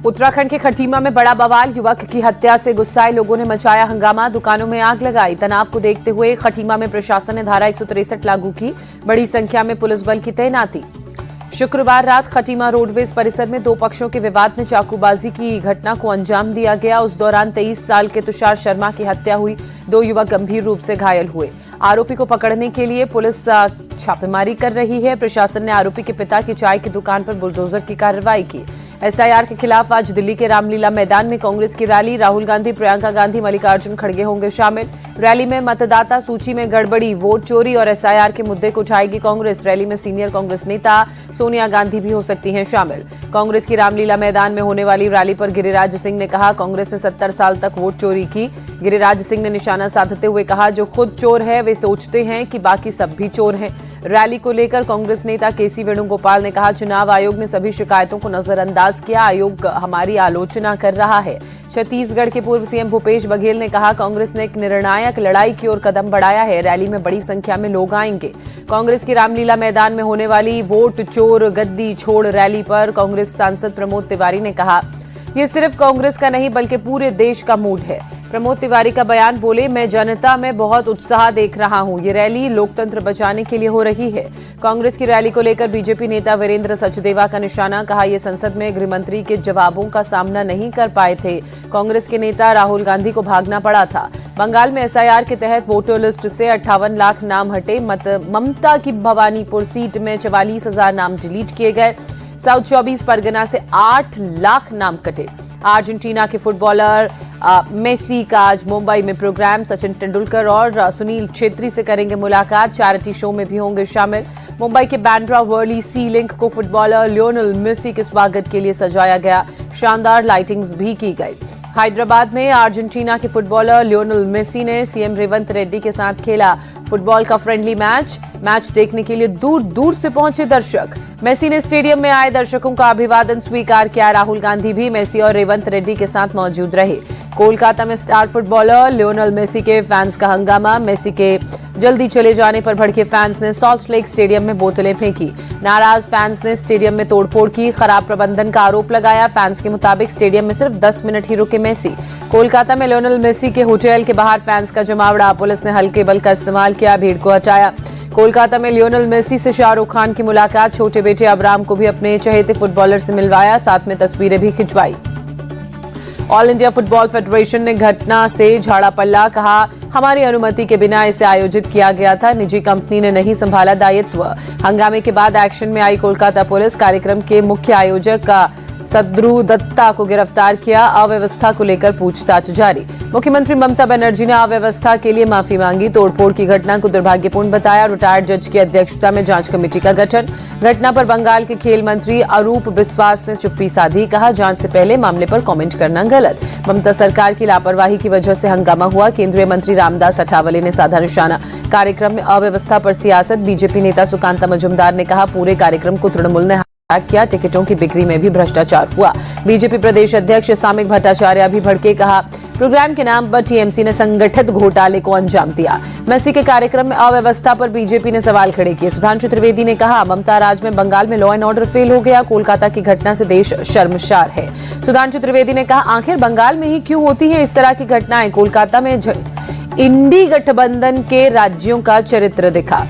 उत्तराखंड के खटीमा में बड़ा बवाल। युवक की हत्या से गुस्साए लोगों ने मचाया हंगामा, दुकानों में आग लगाई। तनाव को देखते हुए खटीमा में प्रशासन ने धारा 163 लागू की। बड़ी संख्या में पुलिस बल की तैनाती। शुक्रवार रात खटीमा रोडवेज परिसर में दो पक्षों के विवाद में चाकूबाजी की घटना को अंजाम दिया गया। उस दौरान 23 साल के तुषार शर्मा की हत्या हुई। दो युवक गंभीर रूप से घायल हुए। आरोपी को पकड़ने के लिए पुलिस छापेमारी कर रही है। प्रशासन ने आरोपी के पिता की चाय की दुकान पर बुलडोजर की कार्रवाई की। एसआईआर के खिलाफ आज दिल्ली के रामलीला मैदान में कांग्रेस की रैली। राहुल गांधी, प्रियंका गांधी, मल्लिकार्जुन खड़गे होंगे शामिल। रैली में मतदाता सूची में गड़बड़ी, वोट चोरी और एसआईआर के मुद्दे को उठाएगी कांग्रेस। रैली में सीनियर कांग्रेस नेता सोनिया गांधी भी हो सकती हैं शामिल। कांग्रेस की रामलीला मैदान में होने वाली रैली पर गिरिराज सिंह ने कहा, कांग्रेस ने 70 साल तक वोट चोरी की। गिरिराज सिंह ने निशाना साधते हुए कहा, जो खुद चोर है वे सोचते हैं कि बाकी सब भी चोर हैं। रैली को लेकर कांग्रेस नेता केसी वेणुगोपाल ने कहा, चुनाव आयोग ने सभी शिकायतों को नजरअंदाज किया। आयोग हमारी आलोचना कर रहा है। छत्तीसगढ़ के पूर्व सीएम भूपेश बघेल ने कहा, कांग्रेस ने एक निर्णायक लड़ाई की ओर कदम बढ़ाया है। रैली में बड़ी संख्या में लोग आएंगे। कांग्रेस की रामलीला मैदान में होने वाली वोट चोर गद्दी छोड़ रैली पर कांग्रेस सांसद प्रमोद तिवारी ने कहा, ये सिर्फ कांग्रेस का नहीं बल्कि पूरे देश का मूड है। प्रमोद तिवारी का बयान, बोले, मैं जनता में बहुत उत्साह देख रहा हूं। ये रैली लोकतंत्र बचाने के लिए हो रही है। कांग्रेस की रैली को लेकर बीजेपी नेता वीरेंद्र सचदेवा का निशाना, कहा, यह संसद में गृहमंत्री के जवाबों का सामना नहीं कर पाए थे। कांग्रेस के नेता राहुल गांधी को भागना पड़ा था। बंगाल में एसआईआर के तहत वोटर लिस्ट से 58 लाख नाम हटे। ममता की भवानीपुर सीट में 44,000 नाम डिलीट किए गए। साउथ 24 परगना से 8 लाख नाम कटे। अर्जेंटीना के फुटबॉलर मेसी का आज मुंबई में प्रोग्राम। सचिन तेंदुलकर और सुनील छेत्री से करेंगे मुलाकात। चैरिटी शो में भी होंगे शामिल। मुंबई के बांद्रा वर्ली सी लिंक को फुटबॉलर लियोनेल मेसी के स्वागत के लिए सजाया गया। शानदार लाइटिंग्स भी की गई। हैदराबाद में अर्जेंटीना के फुटबॉलर लियोनेल मेसी ने सीएम रेवंत रेड्डी के साथ खेला फुटबॉल का फ्रेंडली मैच देखने के लिए दूर दूर से पहुंचे दर्शक। मेसी ने स्टेडियम में आए दर्शकों का अभिवादन स्वीकार किया। राहुल गांधी भी मेसी और रेवंत रेड्डी के साथ मौजूद रहे। कोलकाता में स्टार फुटबॉलर लियोनेल मेसी के फैंस का हंगामा। मेसी के जल्दी चले जाने पर भड़के फैंस ने सॉल्ट लेक स्टेडियम में बोतलें फेंकी। नाराज फैंस ने स्टेडियम में तोड़फोड़ की, खराब प्रबंधन का आरोप लगाया। फैंस के मुताबिक स्टेडियम में सिर्फ 10 मिनट ही रुके मेसी। कोलकाता में लियोनेल मेसी के होटल के बाहर फैंस का जमावड़ा। पुलिस ने हल्के बल का इस्तेमाल किया, भीड़ को हटाया। कोलकाता में लियोनेल मेसी से शाहरुख खान की मुलाकात। छोटे बेटे अब्राम को भी अपने चहेते फुटबॉलर से मिलवाया, साथ में तस्वीरें भी खिंचवाई। ऑल इंडिया फुटबॉल फेडरेशन ने घटना से झाड़ा पल्ला, कहा, हमारी अनुमति के बिना इसे आयोजित किया गया था। निजी कंपनी ने नहीं संभाला दायित्व। हंगामे के बाद एक्शन में आई कोलकाता पुलिस। कार्यक्रम के मुख्य आयोजक सद्रु दत्ता को गिरफ्तार किया। अव्यवस्था को लेकर पूछताछ जारी। मुख्यमंत्री ममता बनर्जी ने अव्यवस्था के लिए माफी मांगी। तोड़फोड़ की घटना को दुर्भाग्यपूर्ण बताया। रिटायर्ड जज की अध्यक्षता में जांच कमेटी का गठन। घटना पर बंगाल के खेल मंत्री अरूप बिस्वास ने चुप्पी साधी, कहा, जांच से पहले मामले पर कमेंट करना गलत। ममता सरकार की लापरवाही की वजह से हंगामा हुआ। केंद्रीय मंत्री रामदास अठावले ने साधा निशाना। कार्यक्रम में अव्यवस्था पर सियासत। बीजेपी नेता सुकांता मजुमदार ने कहा, पूरे कार्यक्रम को तृणमूल ने किया। टिकटों की बिक्री में भी भ्रष्टाचार हुआ। बीजेपी प्रदेश अध्यक्ष सामिक भट्टाचार्य भी भड़के, कहा, प्रोग्राम के नाम पर टीएमसी ने संगठित घोटाले को अंजाम दिया। मेसी के कार्यक्रम में अव्यवस्था पर बीजेपी ने सवाल खड़े किए। सुधांशु त्रिवेदी ने कहा, ममता राज में बंगाल में लॉ एंड ऑर्डर फेल हो गया। कोलकाता की घटना से देश शर्मसार है। सुधांशु त्रिवेदी ने कहा, आखिर बंगाल में ही क्यों होती है इस तरह की घटनाएं। कोलकाता में इंडी गठबंधन के राज्यों का चरित्र दिखा।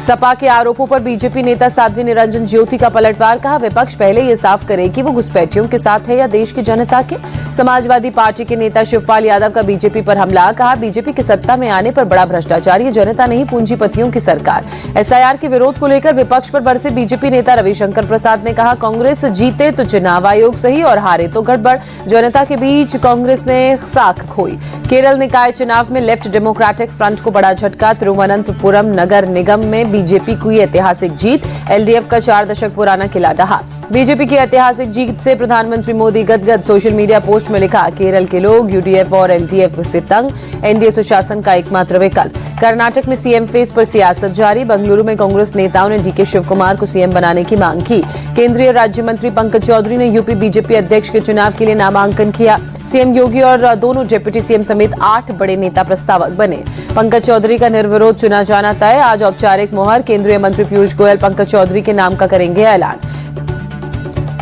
सपा के आरोपों पर बीजेपी नेता साध्वी निरंजन ज्योति का पलटवार, कहा, विपक्ष पहले ये साफ करे कि वो घुसपैठियों के साथ है या देश की जनता के। समाजवादी पार्टी के नेता शिवपाल यादव का बीजेपी पर हमला, कहा, बीजेपी के सत्ता में आने पर बड़ा भ्रष्टाचार, ये जनता नहीं पूंजीपतियों की सरकार। एसआईआर के विरोध को लेकर विपक्ष पर बरसे बीजेपी नेता रविशंकर प्रसाद ने कहा, कांग्रेस जीते तो चुनाव आयोग सही और हारे तो गड़बड़। जनता के बीच कांग्रेस ने साख खोई। केरल निकाय चुनाव में लेफ्ट डेमोक्रेटिक फ्रंट को बड़ा झटका। तिरुवनंतपुरम नगर निगम में बीजेपी की ऐतिहासिक जीत। एलडीएफ का 4 दशक पुराना किला ढहा। बीजेपी की ऐतिहासिक जीत से प्रधानमंत्री मोदी गदगद। सोशल मीडिया पोस्ट में लिखा, केरल के लोग यूडीएफ और एलडीएफ से तंग। एनडीए सुशासन का एकमात्र विकल्प। कर्नाटक में सीएम फेस पर सियासत जारी। बेंगलुरु में कांग्रेस नेताओं ने डीके शिव कुमार को सीएम बनाने की मांग की। केंद्रीय राज्य मंत्री पंकज चौधरी ने यूपी बीजेपी अध्यक्ष के चुनाव के लिए नामांकन किया। सीएम योगी और दोनों डिप्टी सीएम समेत 8 बड़े नेता प्रस्तावक बने। पंकज चौधरी का निर्विरोध चुना जाना तय। आज औपचारिक मोहर। केंद्रीय मंत्री पीयूष गोयल पंकज चौधरी के नाम का करेंगे ऐलान।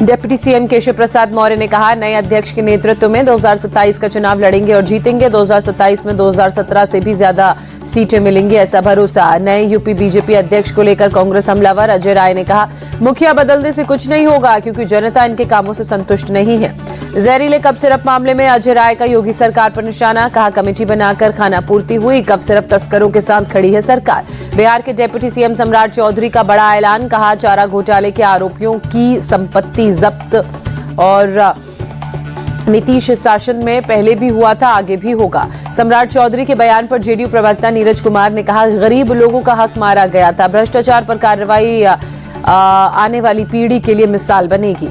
डिप्टी सीएम केशव प्रसाद मौर्य ने कहा, नए अध्यक्ष के नेतृत्व में 2027 का चुनाव लड़ेंगे और जीतेंगे। 2027 में 2017 से भी ज्यादा सीटें मिलेंगी, ऐसा भरोसा। नए यूपी बीजेपी अध्यक्ष को लेकर कांग्रेस हमलावर। अजय राय ने कहा, मुखिया बदलने से कुछ नहीं होगा क्योंकि जनता इनके कामों से संतुष्ट नहीं है। जहरीले कफ सिरप मामले में अजय राय का योगी सरकार पर निशाना। कहा, कमेटी बनाकर खाना पूर्ति हुई, कफ सिरप तस्करों के साथ खड़ी है सरकार। बिहार के डिप्टी सीएम सम्राट चौधरी का बड़ा ऐलान। कहा, चारा घोटाले के आरोपियों की संपत्ति जब्त और नीतीश शासन में पहले भी हुआ था, आगे भी होगा। सम्राट चौधरी के बयान पर जेडीयू प्रवक्ता नीरज कुमार ने कहा, गरीब लोगों का हक मारा गया था। भ्रष्टाचार पर कार्रवाई आने वाली पीढ़ी के लिए मिसाल बनेगी।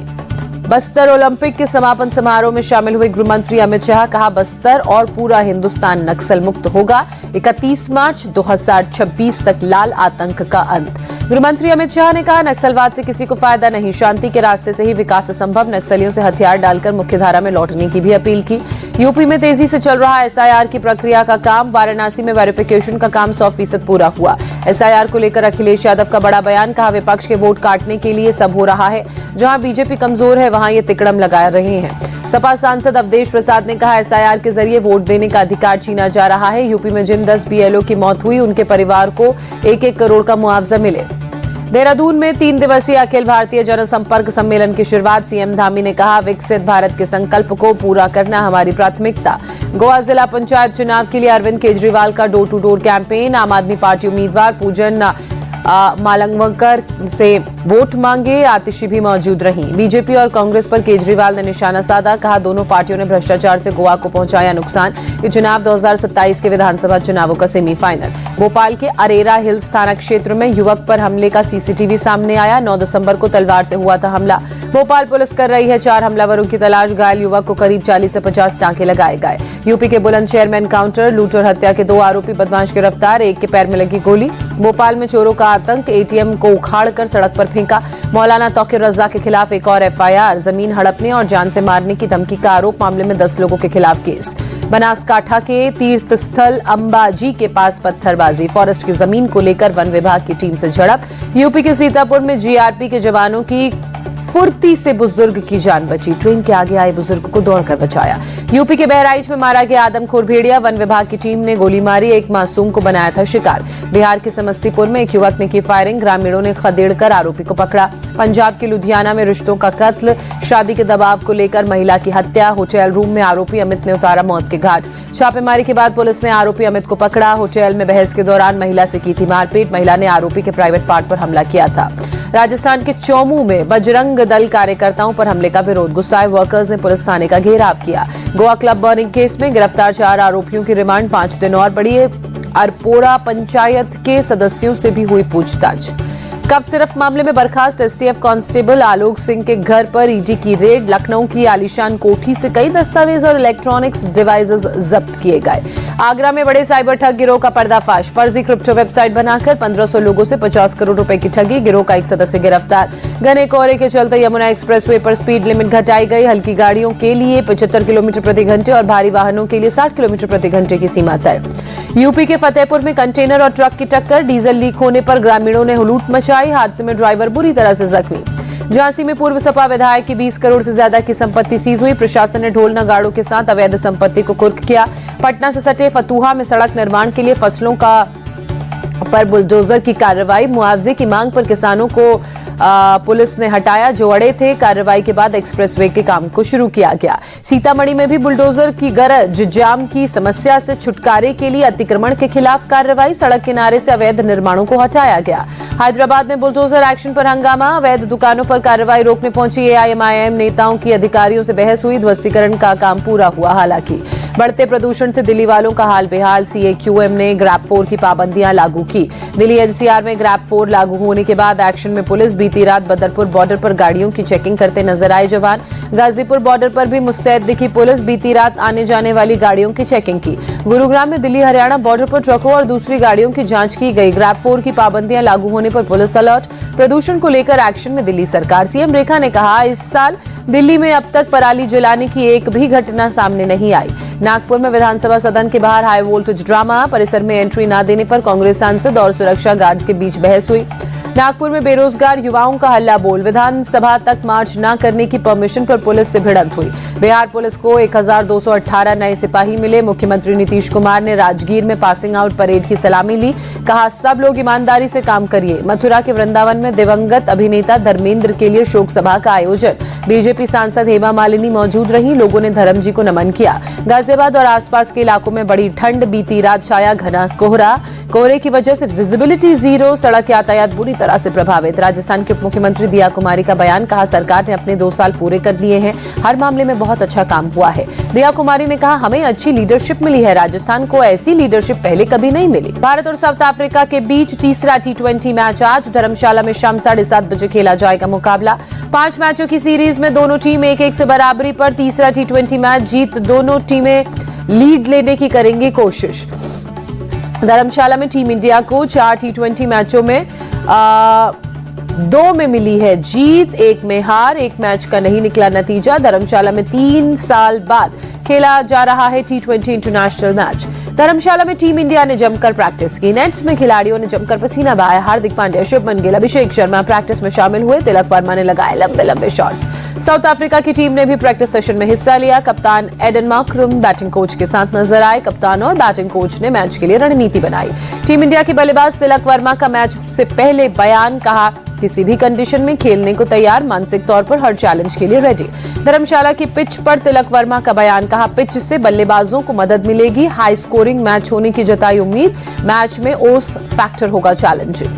बस्तर ओलंपिक के समापन समारोह में शामिल हुए गृह मंत्री अमित शाह। कहा, बस्तर और पूरा हिंदुस्तान नक्सल मुक्त होगा। 31 मार्च 2026 तक लाल आतंक का अंत। गृह मंत्री अमित शाह ने कहा, नक्सलवाद से किसी को फायदा नहीं, शांति के रास्ते से ही विकास संभव। नक्सलियों से हथियार डालकर मुख्यधारा में लौटने की भी अपील की। यूपी में तेजी से चल रहा एसआईआर की प्रक्रिया का काम। वाराणसी में वेरिफिकेशन का काम 100% पूरा हुआ। एसआईआर को लेकर अखिलेश यादव का बड़ा बयान। कहा, विपक्ष के वोट काटने के लिए सब हो रहा है। जहां बीजेपी कमजोर है वहां ये तिकड़म लगा रहे हैं। सपा सांसद अवधेश प्रसाद ने कहा, एसआईआर के जरिए वोट देने का अधिकार छीना जा रहा है। यूपी में जिन 10 बीएलओ की मौत हुई उनके परिवार को 1-1 करोड़ का मुआवजा मिले। देहरादून में 3 दिवसीय अखिल भारतीय जनसंपर्क सम्मेलन की शुरुआत। सीएम धामी ने कहा, विकसित भारत के संकल्प को पूरा करना हमारी प्राथमिकता। गोवा जिला पंचायत चुनाव के लिए अरविंद केजरीवाल का डोर टू डोर कैंपेन। आम आदमी पार्टी उम्मीदवार पूजन मालंगवकर से वोट मांगे। आतिशी भी मौजूद रही। बीजेपी और कांग्रेस पर केजरीवाल ने निशाना साधा। कहा, दोनों पार्टियों ने भ्रष्टाचार से गोवा को पहुंचाया नुकसान। ये चुनाव 2027 के विधानसभा चुनावों का सेमीफाइनल। भोपाल के अरेरा हिल्स थाना क्षेत्र में युवक पर हमले का सीसीटीवी सामने आया। 9 दिसंबर को तलवार से हुआ था हमला। भोपाल पुलिस कर रही है 4 हमलावरों की तलाश। घायल युवक को करीब 40 से 50 टांके लगाए गए। यूपी के बुलंदशहर में एनकाउंटर। लूट और हत्या के 2 आरोपी बदमाश गिरफ्तार। एक के पैर में लगी गोली। भोपाल में चोरों का आतंक। एटीएम को उखाड़कर सड़क पर फेंका। मौलाना तौकीर रजा के खिलाफ एक और एफआईआर। जमीन हड़पने और जान से मारने की धमकी का आरोप। मामले में 10 लोगों के खिलाफ केस। बनासकांठा के तीर्थ स्थल अंबाजी के पास पत्थरबाजी। फॉरेस्ट की जमीन को लेकर वन विभाग की टीम से झड़प। यूपी के सीतापुर में जीआरपी के जवानों की फुर्ती से बुजुर्ग की जान बची। ट्रेन के आगे आए बुजुर्ग को दौड़कर बचाया। यूपी के बहराइच में मारा गया आदमखोर भेड़िया। वन विभाग की टीम ने गोली मारी। एक मासूम को बनाया था शिकार। बिहार के समस्तीपुर में एक युवक ने की फायरिंग। ग्रामीणों ने खदेड़कर आरोपी को पकड़ा। पंजाब के लुधियाना में रिश्तों का कत्ल। शादी के दबाव को लेकर महिला की हत्या। होटल रूम में आरोपी अमित ने उतारा मौत के घाट। छापेमारी के बाद पुलिस ने आरोपी अमित को पकड़ा। होटल में बहस के दौरान महिला से की थी मारपीट। महिला ने आरोपी के प्राइवेट पार्ट पर हमला किया था। राजस्थान के चौमू में बजरंग दल कार्यकर्ताओं पर हमले का विरोध। गुस्साए वर्कर्स ने पुलिस थाने का घेराव किया। गोवा क्लब बर्निंग केस में गिरफ्तार 4 आरोपियों की रिमांड 5 दिन और बढ़ी। अरपोरा पंचायत के सदस्यों से भी हुई पूछताछ। कफ सिरप मामले में बर्खास्त एसटीएफ कांस्टेबल आलोक सिंह के घर पर ईडी की रेड। लखनऊ की आलीशान कोठी से कई दस्तावेज और इलेक्ट्रॉनिक्स डिवाइसेस जब्त किए गए। आगरा में बड़े साइबर ठग गिरोह का पर्दाफाश। फर्जी क्रिप्टो वेबसाइट बनाकर 1500 लोगों से 50 करोड़ रुपए की ठगी। गिरोह का एक सदस्य गिरफ्तार। घने कोहरे के चलते यमुना एक्सप्रेसवे पर स्पीड लिमिट घटाई गई। हल्की गाड़ियों के लिए 75 किलोमीटर प्रति घंटे और भारी वाहनों के लिए 60 किलोमीटर प्रति घंटे की सीमा तय। यूपी के फतेहपुर में कंटेनर और ट्रक की टक्कर। डीजल लीक होने पर ग्रामीणों ने हुलूट मचाई। हादसे में ड्राइवर बुरी तरह से जख्मी। झांसी में पूर्व सपा विधायक की 20 करोड़ से ज्यादा की संपत्ति सीज हुई। प्रशासन ने ढोल नगाड़ों के साथ अवैध संपत्ति को कुर्क किया। पटना से सटे फतुहा में सड़क निर्माण के लिए फसलों पर बुलडोजर की कार्रवाई। मुआवजे की मांग पर किसानों को पुलिस ने हटाया जो अड़े थे। कार्रवाई के बाद एक्सप्रेसवे के काम को शुरू किया गया। सीतामढ़ी में भी बुलडोजर की गरज। जाम की समस्या से छुटकारे के लिए अतिक्रमण के खिलाफ कार्रवाई। सड़क किनारे से अवैध निर्माणों को हटाया गया। हैदराबाद में बुलडोजर एक्शन पर हंगामा। अवैध दुकानों पर कार्रवाई रोकने पहुंची एआईएमआईएम नेताओं की अधिकारियों से बहस हुई। ध्वस्तीकरण का काम पूरा हुआ। हालांकि बढ़ते प्रदूषण से दिल्ली वालों का हाल बेहाल। सीएक्यूएम ने ग्रैब 4 की पाबंदियां लागू की। दिल्ली एनसीआर में ग्रैब 4 लागू होने के बाद एक्शन में पुलिस। बीती रात बदरपुर बॉर्डर पर गाड़ियों की चेकिंग करते नजर आए जवान। गाजीपुर बॉर्डर पर भी मुस्तैद दिखी पुलिस। बीती रात आने जाने वाली गाड़ियों की चेकिंग की। गुरुग्राम में दिल्ली हरियाणा बॉर्डर पर ट्रकों और दूसरी गाड़ियों की जांच की गई। ग्रैब 4 की पाबंदियां लागू होने पर पुलिस अलर्ट। प्रदूषण को लेकर एक्शन में दिल्ली सरकार। सीएम रेखा ने कहा, इस साल दिल्ली में अब तक पराली जलाने की एक भी घटना सामने नहीं आई। नागपुर में विधानसभा सदन के बाहर हाई वोल्टेज ड्रामा। परिसर में एंट्री न देने पर कांग्रेस सांसद और सुरक्षा गार्ड्स के बीच बहस हुई। नागपुर में बेरोजगार युवाओं का हल्ला बोल, विधानसभा तक मार्च न करने की परमिशन पर पुलिस से भिड़ंत हुई। बिहार पुलिस को 1218 नए सिपाही मिले। मुख्यमंत्री नीतीश कुमार ने राजगीर में पासिंग आउट परेड की सलामी ली, कहा सब लोग ईमानदारी से काम करिए। मथुरा के वृंदावन में दिवंगत अभिनेता धर्मेंद्र के लिए शोक सभा का आयोजन, बीजेपी सांसद हेमा मालिनी मौजूद रही, लोगों ने धर्म जी को नमन किया। गाजियाबाद और आसपास के इलाकों में बड़ी ठंड, बीती रात छाया घना कोहरा, कोहरे की वजह से विजिबिलिटी जीरो, सड़क यातायात बुरी तरह से प्रभावित। राजस्थान के उप मुख्यमंत्री दिया कुमारी का बयान, कहा सरकार ने अपने 2 साल पूरे कर लिए हैं, हर मामले में बहुत अच्छा काम हुआ है। दिया कुमारी ने कहा हमें अच्छी लीडरशिप मिली है, राजस्थान को ऐसी लीडरशिप पहले कभी नहीं मिली। भारत और साउथ अफ्रीका के बीच तीसरा T20 मैच आज धर्मशाला में शाम 7:30 बजे खेला जाएगा मुकाबला। 5 मैचों की सीरीज में दोनों टीम 1-1 से बराबरी पर। तीसरा T20 मैच जीत दोनों टीमें लीड लेने की करेंगी कोशिश। धर्मशाला में टीम इंडिया को 4 T20 मैचों में 2 में मिली है जीत, 1 में हार, 1 मैच का नहीं निकला नतीजा। धर्मशाला में 3 साल बाद खेला जा रहा है T20 इंटरनेशनल मैच। धर्मशाला में टीम इंडिया ने जमकर प्रैक्टिस की, नेट्स में खिलाड़ियों ने जमकर पसीना बहाया। हार्दिक पांड्या, शुभमन गिल, अभिषेक शर्मा प्रैक्टिस में शामिल हुए। तिलक वर्मा ने लगाए लंबे लंबे शॉट्स। साउथ अफ्रीका की टीम ने भी प्रैक्टिस सेशन में हिस्सा लिया। कप्तान एडन मार्करम बैटिंग कोच के साथ नजर आए। कप्तान और बैटिंग कोच ने मैच के लिए रणनीति बनाई। टीम इंडिया के बल्लेबाज तिलक वर्मा का मैच से पहले बयान, कहा किसी भी कंडीशन में खेलने को तैयार, मानसिक तौर पर हर चैलेंज के लिए रेडी। धर्मशाला की पिच पर तिलक वर्मा का बयान, कहा पिच से बल्लेबाजों को मदद मिलेगी, हाई स्कोरिंग मैच होने की जताई उम्मीद, मैच में ओस फैक्टर होगा चैलेंजिंग।